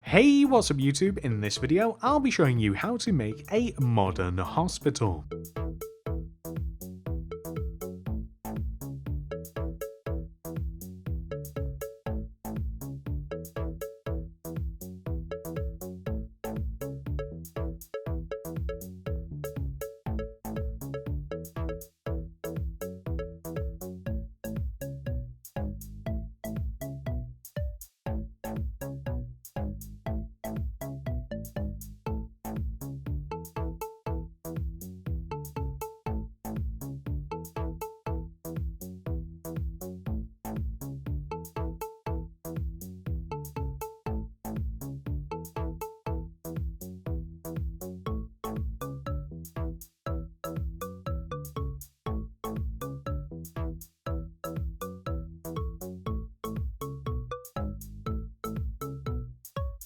Hey, what's up YouTube? In this video, I'll be showing you how to make a modern hospital.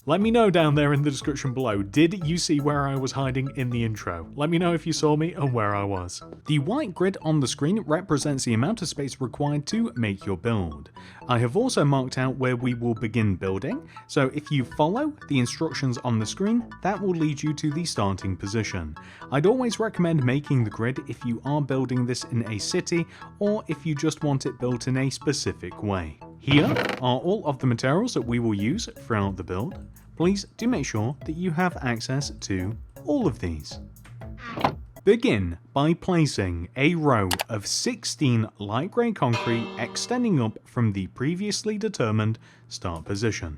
Let me know down there in the description below, did you see where I was hiding in the intro? Let me know if you saw me and where I was. The white grid on the screen represents the amount of space required to make your build. I have also marked out where we will begin building, so if you follow the instructions on the screen, that will lead you to the starting position. I'd always recommend making the grid if you are building this in a city or if you just want it built in a specific way. Here are all of the materials that we will use throughout the build. Please do make sure that you have access to all of these. Begin by placing a row of 16 light grey concrete extending up from the previously determined start position.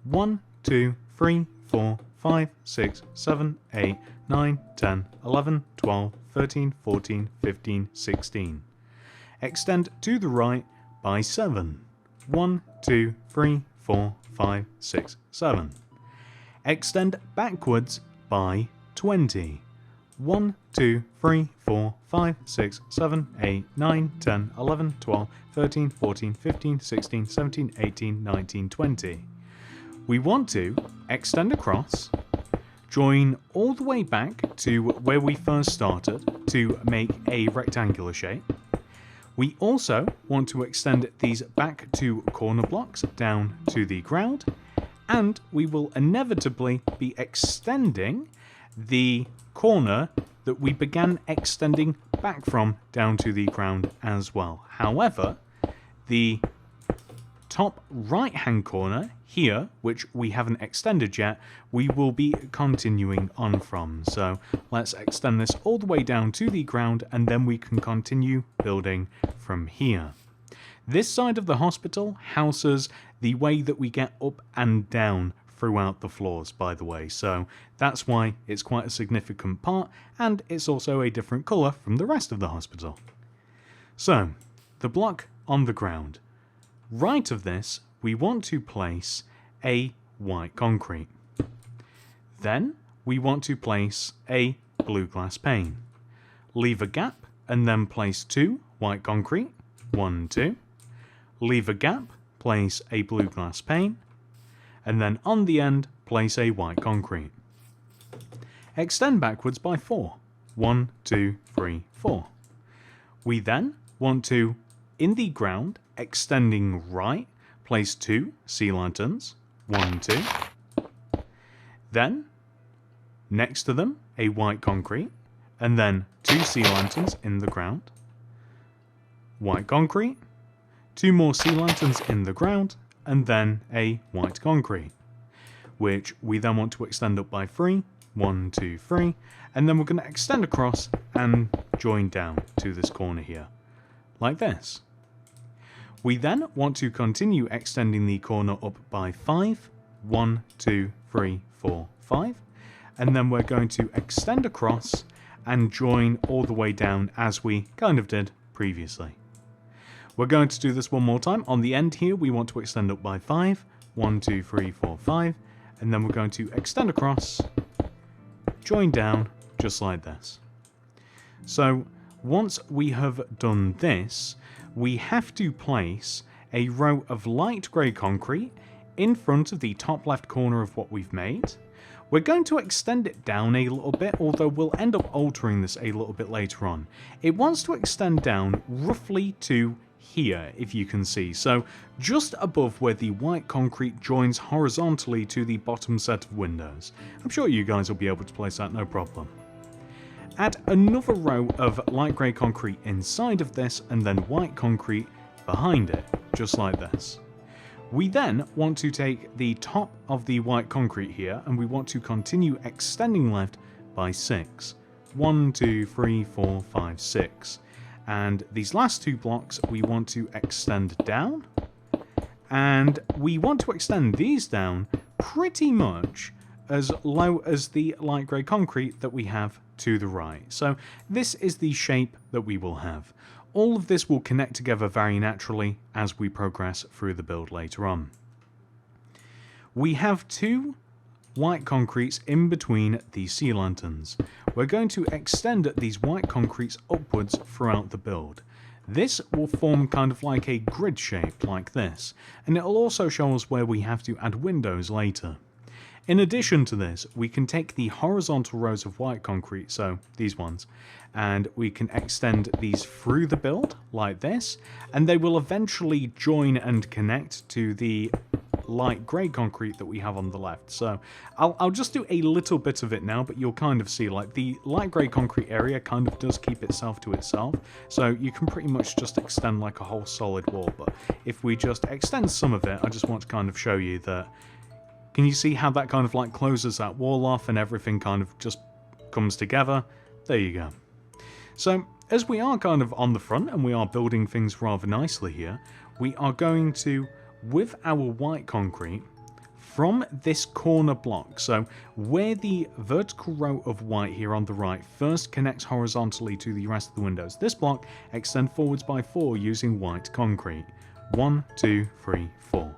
1, 2, 3, 4, 5, 6, 7, 8, 9, 10, 11, 12, 13, 14, 15, 16. Extend to the right by 7. 1, 2, 3, 4, 5, 6, 7. Extend backwards by 20. 1, 2, 3, 4, 5, 6, 7, 8, 9, 10, 11, 12, 13, 14, 15, 16, 17, 18, 19, 20. We want to extend across, join all the way back to where we first started to make a rectangular shape. We also want to extend these back to corner blocks down to the ground, and we will inevitably be extending the corner that we began extending back from down to the ground as well. However, the top right hand corner here, which we haven't extended yet, we will be continuing on from. So let's extend this all the way down to the ground and then we can continue building from here. This side of the hospital houses the way that we get up and down throughout the floors, by the way, so that's why it's quite a significant part, and it's also a different colour from the rest of the hospital. So, the block on the ground. Right of this, we want to place a white concrete. Then, we want to place a blue glass pane. Leave a gap, and then place 2 white concrete. 1, 2. Leave a gap, place a blue glass pane, and then on the end, place a white concrete. Extend backwards by 4. 1, 2, 3, 4. We then want to, in the ground, extending right, place 2 sea lanterns. 1, 2. Then, next to them, a white concrete, and then 2 sea lanterns in the ground. White concrete. 2 more sea lanterns in the ground, and then a white concrete, which we then want to extend up by 3, 1, 2, 3, and then we're going to extend across and join down to this corner here, like this. We then want to continue extending the corner up by 5, 1, 2, 3, 4, 5, and then we're going to extend across and join all the way down as we kind of did previously. We're going to do this one more time. On the end here, we want to extend up by 5. 1, 2, 3, 4, 5. And then we're going to extend across, join down, just like this. So, once we have done this, we have to place a row of light grey concrete in front of the top left corner of what we've made. We're going to extend it down a little bit, although we'll end up altering this a little bit later on. It wants to extend down roughly to here, if you can see. So just above where the white concrete joins horizontally to the bottom set of windows. I'm sure you guys will be able to place that no problem. Add another row of light grey concrete inside of this and then white concrete behind it, just like this. We then want to take the top of the white concrete here and we want to continue extending left by 6. 1, 2, 3, 4, 5, 6. And these last two blocks we want to extend down. And we want to extend these down pretty much as low as the light grey concrete that we have to the right. So this is the shape that we will have. All of this will connect together very naturally as we progress through the build later on. We have two white concretes in between the sea lanterns. We're going to extend these white concretes upwards throughout the build. This will form kind of like a grid shape like this, and it'll also show us where we have to add windows later. In addition to this, we can take the horizontal rows of white concrete, so these ones, and we can extend these through the build like this, and they will eventually join and connect to the light grey concrete that we have on the left. So I'll just do a little bit of it now, but you'll kind of see like the light grey concrete area kind of does keep itself to itself, so you can pretty much just extend like a whole solid wall. But if we just extend some of it, I just want to kind of show you that. Can you see how that kind of like closes that wall off and everything kind of just comes together? There you go. So as we are kind of on the front and we are building things rather nicely here, we are going to, with our white concrete, from this corner block, so where the vertical row of white here on the right first connects horizontally to the rest of the windows, this block extend forwards by 4 using white concrete. 1, 2, 3, 4.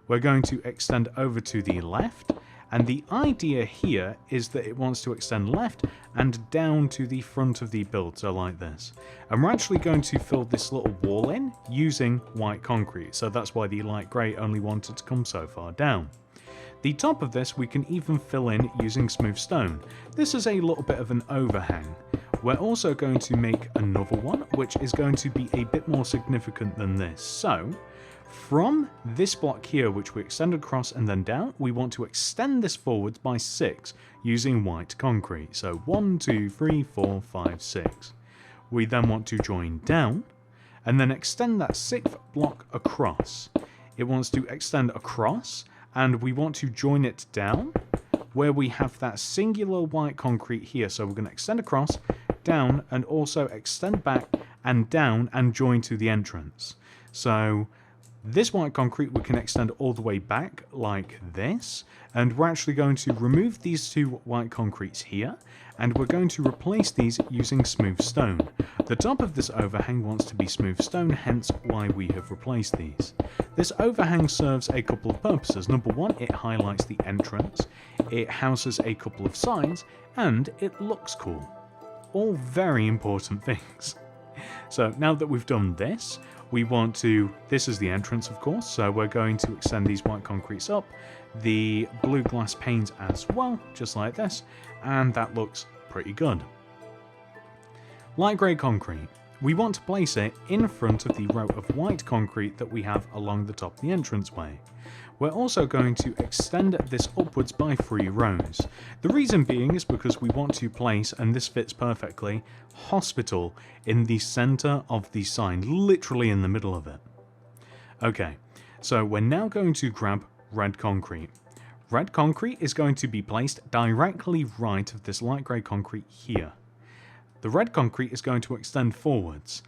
We're going to extend over to the left, and the idea here is that it wants to extend left and down to the front of the build, so like this. And we're actually going to fill this little wall in using white concrete, so that's why the light grey only wanted to come so far down. The top of this we can even fill in using smooth stone. This is a little bit of an overhang. We're also going to make another one, which is going to be a bit more significant than this. So from this block here, which we extend across and then down, we want to extend this forwards by 6 using white concrete. So 1, 2, 3, 4, 5, 6. We then want to join down and then extend that 6th block across. It wants to extend across and we want to join it down where we have that singular white concrete here. So we're going to extend across, down, and also extend back and down and join to the entrance. So this white concrete we can extend all the way back like this, and we're actually going to remove these two white concretes here, and we're going to replace these using smooth stone. The top of this overhang wants to be smooth stone, hence why we have replaced these. This overhang serves a couple of purposes. Number one, it highlights the entrance, it houses a couple of signs, and it looks cool. All very important things. So now that we've done this, we want to, this is the entrance of course, so we're going to extend these white concretes up, the blue glass panes as well, just like this, and that looks pretty good. Light grey concrete. We want to place it in front of the row of white concrete that we have along the top of the entranceway. We're also going to extend this upwards by 3 rows. The reason being is because we want to place, and this fits perfectly, hospital in the center of the sign, literally in the middle of it. Okay, so we're now going to grab red concrete. Red concrete is going to be placed directly right of this light grey concrete here. The red concrete is going to extend forwards.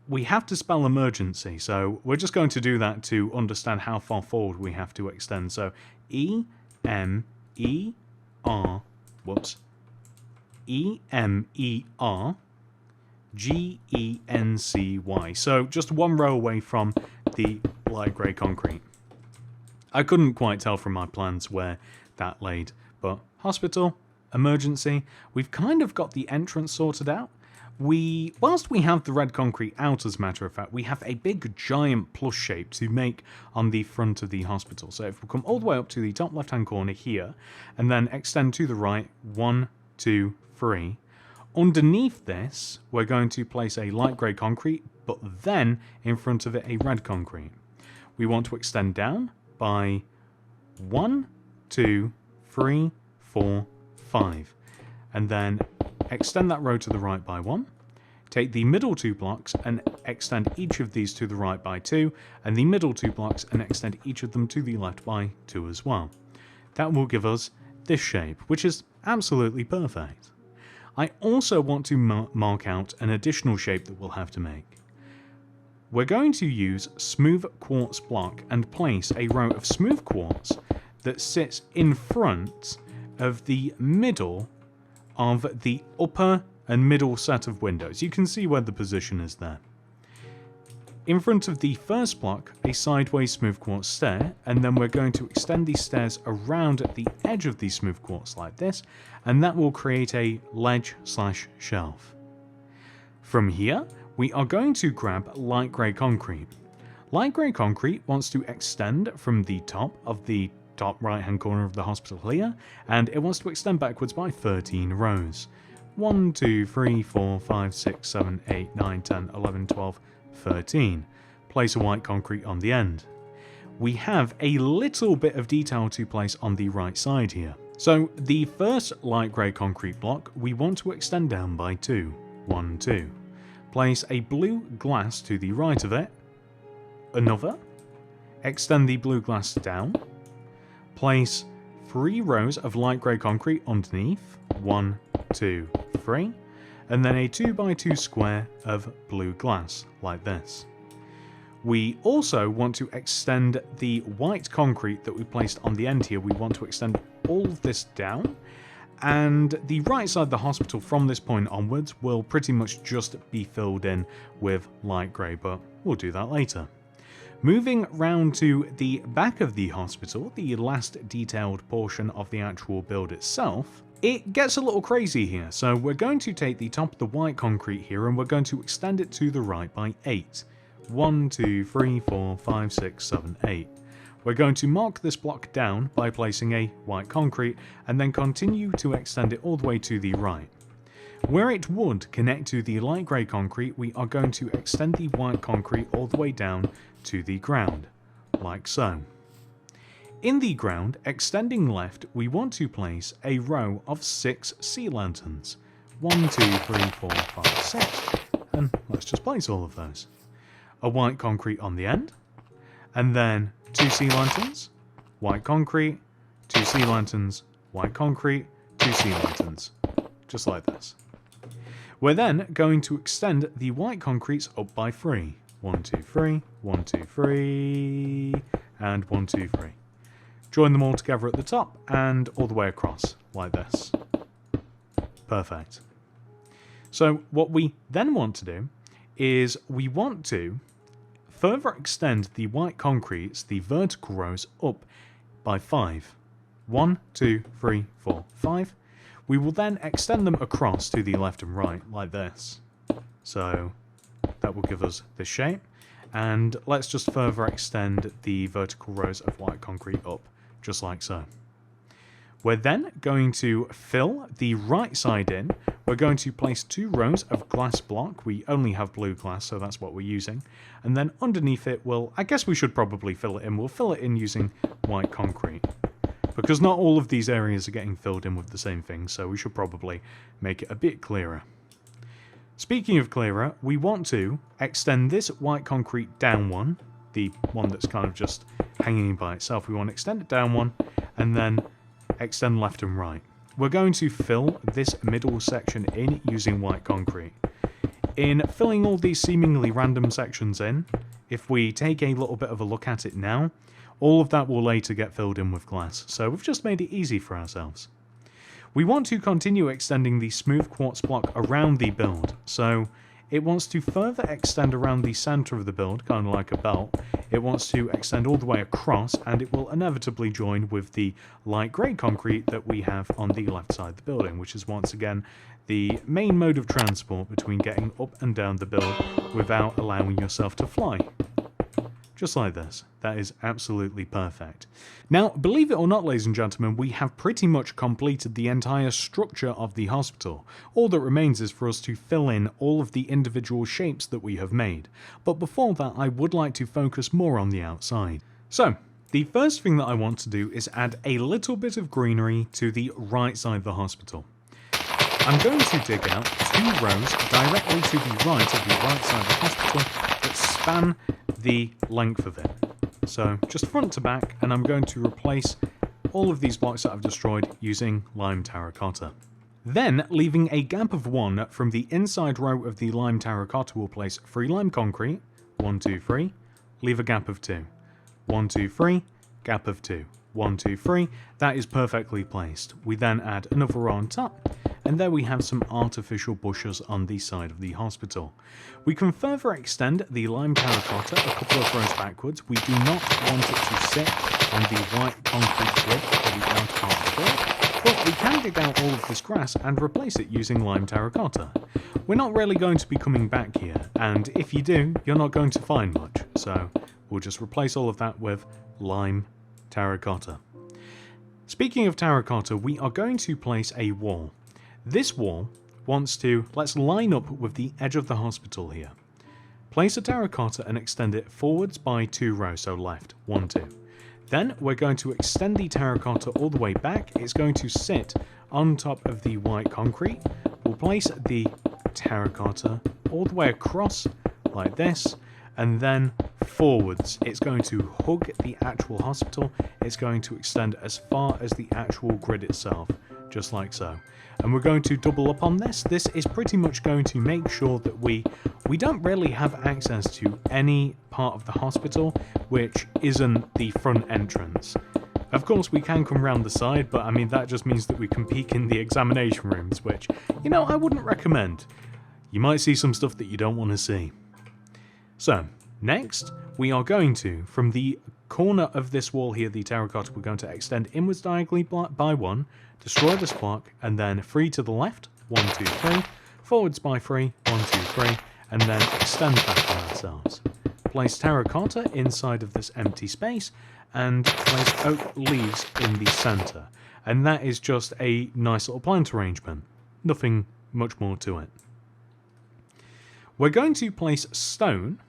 We have to spell emergency, so we're just going to do that to understand how far forward we have to extend. So E-M-E-R-G-E-N-C-Y. So just one row away from the light grey concrete. I couldn't quite tell from my plans where that laid, but hospital, emergency, we've kind of got the entrance sorted out. Whilst we have the red concrete out, as a matter of fact, we have a big giant plus shape to make on the front of the hospital. So if we come all the way up to the top left hand corner here, and then extend to the right, 1, 2, 3, Underneath this, we're going to place a light grey concrete, but then in front of it a red concrete. We want to extend down by 1, 2, 3, 4, 5. And then extend that row to the right by 1. Take the middle 2 blocks and extend each of these to the right by 2, and the middle 2 blocks and extend each of them to the left by 2 as well. That will give us this shape, which is absolutely perfect. I also want to mark out an additional shape that we'll have to make. We're going to use smooth quartz block and place a row of smooth quartz that sits in front of the middle of the upper and middle set of windows. You can see where the position is there. In front of the first block, a sideways smooth quartz stair, and then we're going to extend these stairs around the edge of the smooth quartz like this, and that will create a ledge/shelf. From here, we are going to grab light grey concrete. Light grey concrete wants to extend from the top of the top right hand corner of the hospital here, and it wants to extend backwards by 13 rows. 1, 2, 3, 4, 5, 6, 7, 8, 9, 10, 11, 12, 13. Place a white concrete on the end. We have a little bit of detail to place on the right side here. So the first light grey concrete block we want to extend down by 2. 1, 2. Place a blue glass to the right of it. Another. Extend the blue glass down. Place 3 rows of light grey concrete underneath. 1, 2, 3. And then a 2 by 2 square of blue glass, like this. We also want to extend the white concrete that we placed on the end here. We want to extend all of this down, and the right side of the hospital from this point onwards will pretty much just be filled in with light grey, but we'll do that later. Moving round to the back of the hospital, the last detailed portion of the actual build itself, it gets a little crazy here. So we're going to take the top of the white concrete here and we're going to extend it to the right by 8. 1, 2, 3, 4, 5, 6, 7, 8. We're going to mark this block down by placing a white concrete and then continue to extend it all the way to the right. Where it would connect to the light grey concrete, we are going to extend the white concrete all the way down to the ground, like so. In the ground, extending left, we want to place a row of 6 sea lanterns. 1, 2, 3, 4, 5, 6. And let's just place all of those. A white concrete on the end, and then 2 sea lanterns, white concrete, 2 sea lanterns, white concrete, 2 sea lanterns. Just like this. We're then going to extend the white concretes up by 3. 1, 2, 3, 1, 2, 3, and 1, 2, 3. Join them all together at the top and all the way across, like this. Perfect. So what we then want to do is we want to further extend the white concretes, the vertical rows, up by 5. 1, 2, 3, 4, 5. We will then extend them across to the left and right, like this. So that will give us this shape. And let's just further extend the vertical rows of white concrete up, just like so. We're then going to fill the right side in. We're going to place 2 rows of glass block. We only have blue glass, so that's what we're using. And then underneath it, I guess we should probably fill it in. We'll fill it in using white concrete. Because not all of these areas are getting filled in with the same thing, so we should probably make it a bit clearer. Speaking of clearer, we want to extend this white concrete down 1, the one that's kind of just hanging by itself. We want to extend it down 1, and then extend left and right. We're going to fill this middle section in using white concrete. In filling all these seemingly random sections in, if we take a little bit of a look at it now, all of that will later get filled in with glass, so we've just made it easy for ourselves. We want to continue extending the smooth quartz block around the build, so it wants to further extend around the center of the build, kind of like a belt. It wants to extend all the way across, and it will inevitably join with the light grey concrete that we have on the left side of the building, which is once again the main mode of transport between getting up and down the build without allowing yourself to fly. just like this. That is absolutely perfect. Now, believe it or not, ladies and gentlemen, we have pretty much completed the entire structure of the hospital. All that remains is for us to fill in all of the individual shapes that we have made. But before that, I would like to focus more on the outside. So, the first thing that I want to do is add a little bit of greenery to the right side of the hospital. I'm going to dig out 2 rows directly to the right of the right side of the hospital that span the length of it. So just front to back, and I'm going to replace all of these blocks that I've destroyed using lime terracotta. Then, leaving a gap of 1 from the inside row of the lime terracotta, we'll place 3 lime concrete, 1, 2, 3, leave a gap of 2. 1, 2, 3, gap of 2. 1, 2, 3, that is perfectly placed. We then add another row on top, and there we have some artificial bushes on the side of the hospital. We can further extend the lime terracotta a couple of rows backwards. We do not want it to sit on the white concrete grid for the outer part of the build, but we can dig out all of this grass and replace it using lime terracotta. We're not really going to be coming back here, and if you do, you're not going to find much, so we'll just replace all of that with lime terracotta. Speaking of terracotta, we are going to place a wall. This wall wants to, let's line up with the edge of the hospital here. Place a terracotta and extend it forwards by 2 rows, so left, 1, 2. Then we're going to extend the terracotta all the way back. It's going to sit on top of the white concrete. We'll place the terracotta all the way across like this, and then forwards. It's going to hug the actual hospital. It's going to extend as far as the actual grid itself, just like so. And we're going to double up on this. This is pretty much going to make sure that we don't really have access to any part of the hospital which isn't the front entrance. Of course, we can come around the side, but I mean, that just means that we can peek in the examination rooms, which, you know, I wouldn't recommend. You might see some stuff that you don't want to see. So, next, we are going to, from the corner of this wall here, the terracotta, we're going to extend inwards diagonally by 1, destroy this block, and then 3 to the left, 1, 2, 3, forwards by 3, 1, 2, 3, and then extend back on ourselves. Place terracotta inside of this empty space, and place oak leaves in the centre. And that is just a nice little plant arrangement. Nothing much more to it. We're going to place stone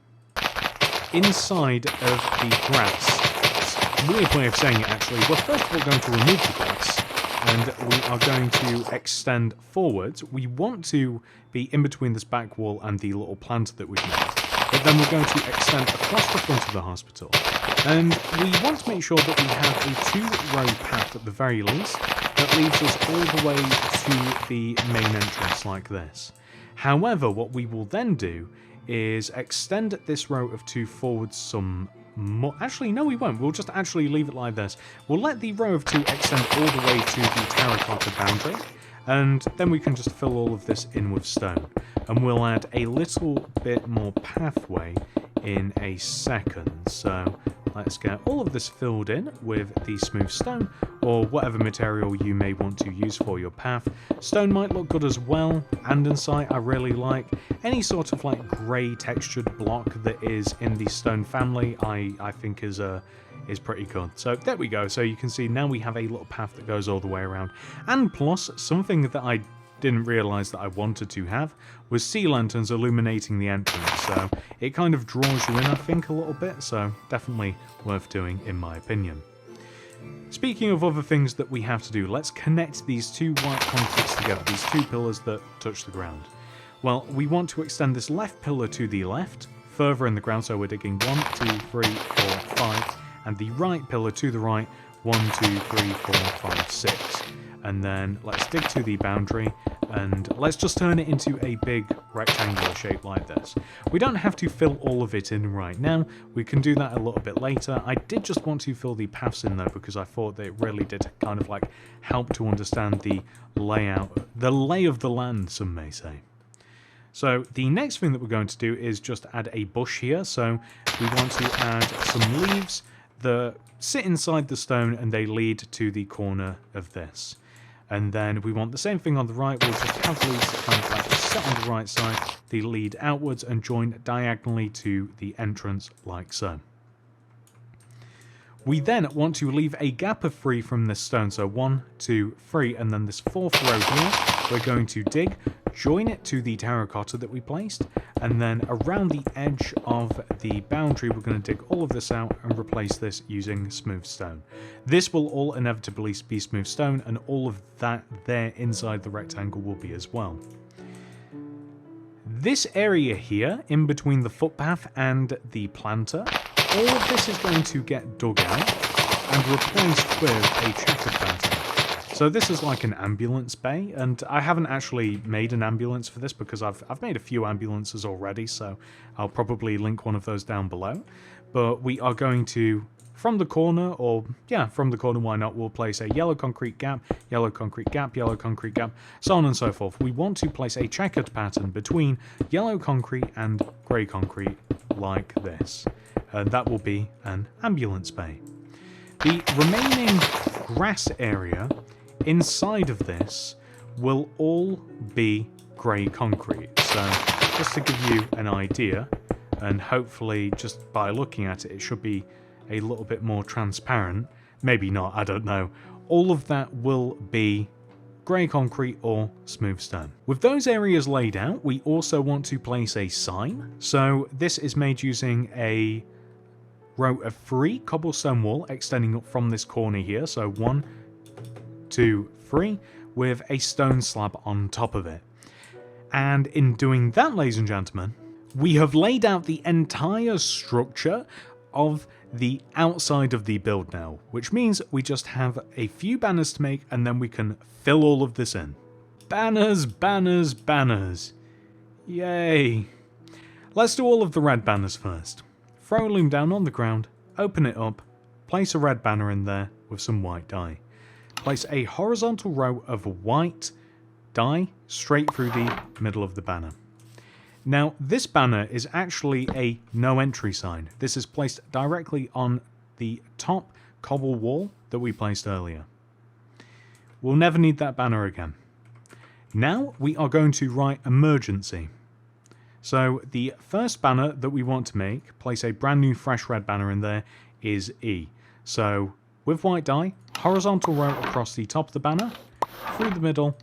inside of the grass. It's a weird way of saying it, actually. We're first of all going to remove the grass, and we are going to extend forwards. We want to be in between this back wall and the little plant that we've made. But then we're going to extend across the front of the hospital. And we want to make sure that we have a 2-row path at the very least that leads us all the way to the main entrance like this. However, what we will then do is extend this row of 2 forwards some more. Actually, no, we won't. We'll just actually leave it like this. We'll let the row of 2 extend all the way to the terracotta boundary, and then we can just fill all of this in with stone. And we'll add a little bit more pathway in a second. So let's get all of this filled in with the smooth stone, or whatever material you may want to use for your path. Stone might look good as well. Andesite I really like. Any sort of like grey textured block that is in the stone family I think is pretty good. So there we go. So you can see now we have a little path that goes all the way around. And plus, something that I didn't realise that I wanted to have was sea lanterns illuminating the entrance, so it kind of draws you in, I think, a little bit, so definitely worth doing in my opinion. Speaking of other things that we have to do, let's connect these 2 white concretes together, these 2 pillars that touch the ground. Well, we want to extend this left pillar to the left, further in the ground, so we're digging 1, 2, 3, 4, 5, and the right pillar to the right, 1, 2, 3, 4, 5, 6. And then let's dig to the boundary, and let's just turn it into a big rectangular shape like this. We don't have to fill all of it in right now. We can do that a little bit later. I did just want to fill the paths in though, because I thought that it really did kind of like help to understand the layout, the lay of the land, some may say. So the next thing that we're going to do is just add a bush here. So we want to add some leaves that sit inside the stone and they lead to the corner of this. And then we want the same thing on the right. We'll just have leaves that kind of like set on the right side. They lead outwards and join diagonally to the entrance like so. We then want to leave a gap of 3 from this stone. So 1, 2, 3, and then this 4th row here, we're going to dig, join it to the terracotta that we placed, and then around the edge of the boundary, we're going to dig all of this out and replace this using smooth stone. This will all inevitably be smooth stone, and all of that there inside the rectangle will be as well. This area here, in between the footpath and the planter, all of this is going to get dug out and replaced with a checkered pattern. So this is like an ambulance bay, and I haven't actually made an ambulance for this because I've made a few ambulances already, so I'll probably link one of those down below. But we are going to, from the corner, or yeah, from the corner, why not, we'll place a yellow concrete gap, yellow concrete gap, yellow concrete gap, so on and so forth. We want to place a checkered pattern between yellow concrete and grey concrete like this. And that will be an ambulance bay. The remaining grass area inside of this will all be grey concrete. So just to give you an idea, and hopefully just by looking at it, it should be a little bit more transparent. Maybe not, I don't know. All of that will be grey concrete or smooth stone. With those areas laid out, we also want to place a sign. So this is made using a row of 3 cobblestone wall extending up from this corner here. So 1, 2, 3, with a stone slab on top of it. And in doing that, ladies and gentlemen, we have laid out the entire structure of the outside of the build now, which means we just have a few banners to make and then we can fill all of this in. Banners, banners, banners. Yay. Let's do all of the red banners first. Throw a loom down on the ground, open it up, place a red banner in there with some white dye. Place a horizontal row of white dye straight through the middle of the banner. Now, this banner is actually a no entry sign. This is placed directly on the top cobble wall that we placed earlier. We'll never need that banner again. Now we are going to write emergency. So the first banner that we want to make, place a brand new fresh red banner in there, is E. So with white dye, horizontal row across the top of the banner, through the middle,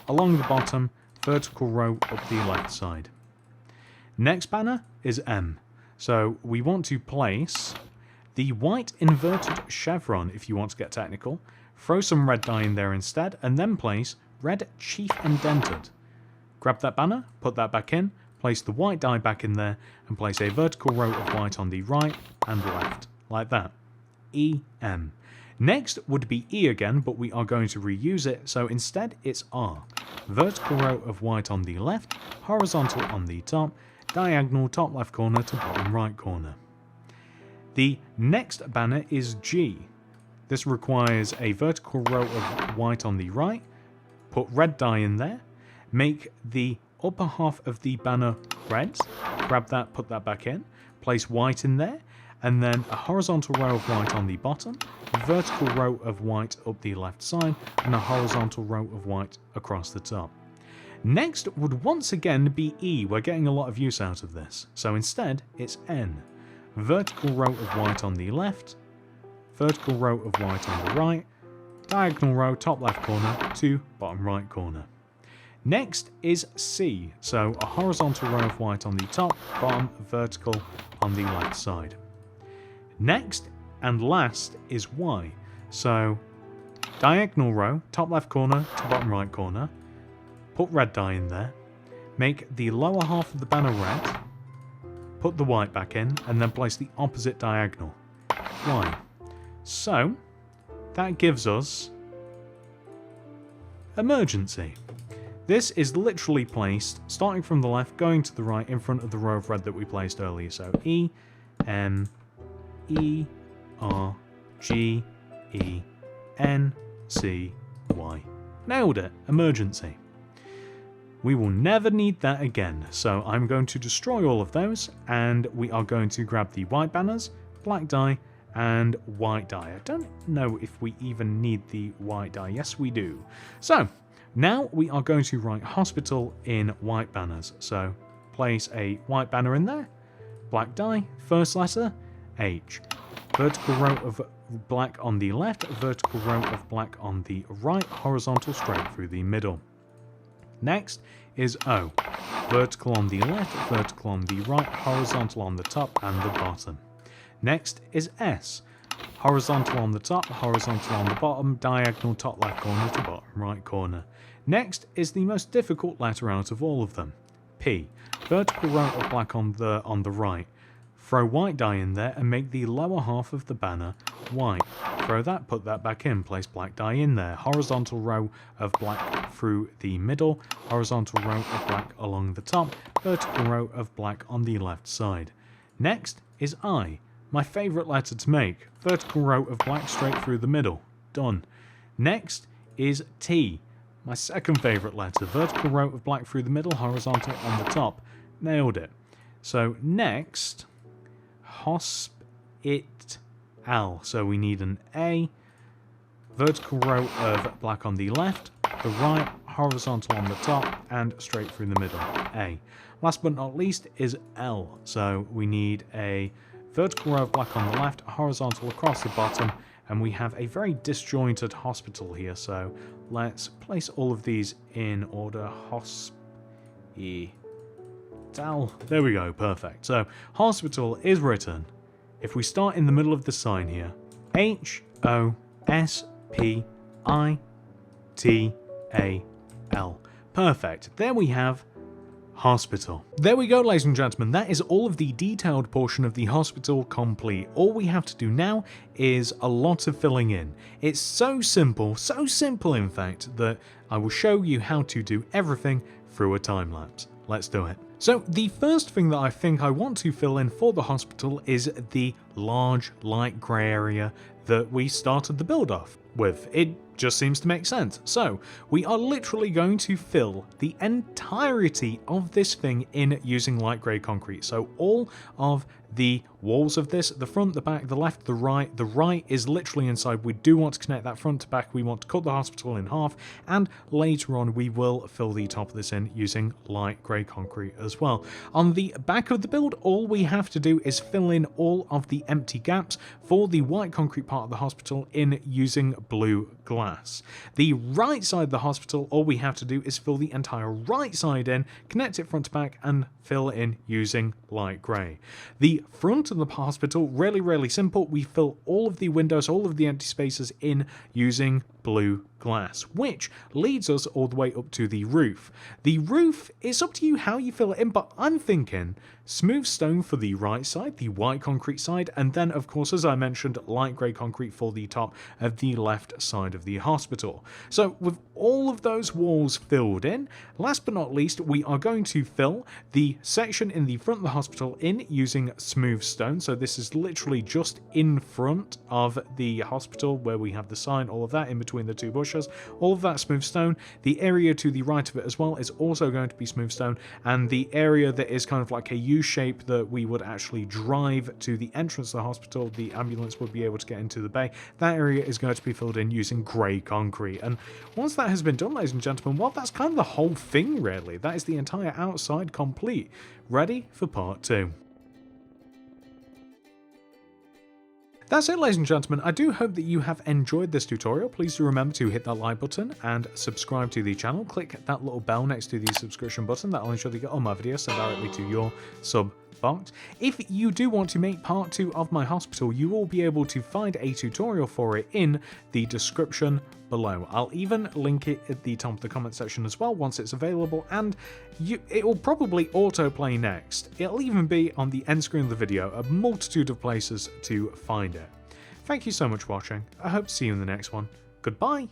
along the bottom, vertical row up the left side. Next banner is M. So we want to place the white inverted chevron, if you want to get technical, throw some red dye in there instead, and then place red chief indented. Grab that banner, put that back in, place the white dye back in there, and place a vertical row of white on the right and left, like that. E-M. Next would be E again, but we are going to reuse it, so instead it's R. Vertical row of white on the left, horizontal on the top, diagonal top left corner to bottom right corner. The next banner is G. This requires a vertical row of white on the right, put red dye in there, make the upper half of the banner red, grab that, put that back in, place white in there, and then a horizontal row of white on the bottom, a vertical row of white up the left side, and a horizontal row of white across the top. Next would once again be E. We're getting a lot of use out of this, so instead it's N. Vertical row of white on the left, vertical row of white on the right, diagonal row top left corner to bottom right corner. Next is C, so a horizontal row of white on the top, bottom, vertical on the left side. Next and last is Y, so diagonal row, top left corner to bottom right corner, put red dye in there, make the lower half of the banner red, put the white back in, and then place the opposite diagonal, Y. So, that gives us emergency. This is literally placed, starting from the left, going to the right, in front of the row of red that we placed earlier. So E, M, E, R, G, E, N, C, Y. Nailed it. Emergency. We will never need that again, so I'm going to destroy all of those, and we are going to grab the white banners, black dye, and white dye. I don't know if we even need the white dye. Yes, we do. So, now we are going to write hospital in white banners. So, place a white banner in there, black dye, first letter, H. Vertical row of black on the left, vertical row of black on the right, horizontal straight through the middle. Next is O. Vertical on the left, vertical on the right, horizontal on the top and the bottom. Next is S. Horizontal on the top, horizontal on the bottom, diagonal top left corner to bottom right corner. Next is the most difficult letter out of all of them. P. Vertical row of black on the right. Throw white dye in there and make the lower half of the banner white. Throw that, put that back in, place black dye in there. Horizontal row of black through the middle, horizontal row of black along the top, vertical row of black on the left side. Next is I, my favourite letter to make. Vertical row of black straight through the middle. Done. Next is T, my second favourite letter. Vertical row of black through the middle, horizontal on the top. Nailed it. So next, Hospital. So we need an A, vertical row of black on the left, the right, horizontal on the top, and straight through the middle. A. Last but not least is L. So we need a vertical row of black on the left, horizontal across the bottom, and we have a very disjointed hospital here. So let's place all of these in order. There we go, perfect. So hospital is written, if we start in the middle of the sign here, Hospital. Perfect. There we have hospital. There we go, ladies and gentlemen. That is all of the detailed portion of the hospital complete. All we have to do now is a lot of filling in. It's so simple in fact, that I will show you how to do everything through a time lapse. Let's do it. So the first thing that I think I want to fill in for the hospital is the large light grey area that we started the build off with. It just seems to make sense. So we are literally going to fill the entirety of this thing in using light grey concrete. So all of the walls of this, the front, the back, the left, the right is literally inside. We do want to connect that front to back. We want to cut the hospital in half, and later on we will fill the top of this in using light grey concrete as well. On the back of the build, all we have to do is fill in all of the empty gaps for the white concrete part of the hospital in using blue glass. The right side of the hospital, all we have to do is fill the entire right side in, connect it front to back, and fill in using light grey. The front of the hospital, really simple. We fill all of the windows, all of the empty spaces in using blue glass, which leads us all the way up to the roof. The roof is up to you how you fill it in, but I'm thinking smooth stone for the right side, the white concrete side, and then of course, as I mentioned, light grey concrete for the top of the left side of the hospital. So with all of those walls filled in, last but not least, we are going to fill the section in the front of the hospital in using smooth stone. So this is literally just in front of the hospital where we have the sign, all of that in between the two bushes, all of that smooth stone. The area to the right of it as well is also going to be smooth stone, and the area that is kind of like a U-shape that we would actually drive to the entrance of the hospital, the ambulance would be able to get into the bay, that area is going to be filled in using grey concrete. And once that has been done, ladies and gentlemen, well, that's kind of the whole thing really. That is the entire outside complete, ready for part 2. That's it, ladies and gentlemen. I do hope that you have enjoyed this tutorial. Please do remember to hit that like button and subscribe to the channel. Click that little bell next to the subscription button. That will ensure that you get all my videos sent directly to your sub box. If you do want to make part 2 of my hospital, you will be able to find a tutorial for it in the description below. I'll even link it at the top of the comment section as well once it's available, and it will probably autoplay next. It'll even be on the end screen of the video, a multitude of places to find it. Thank you so much for watching. I hope to see you in the next one. Goodbye!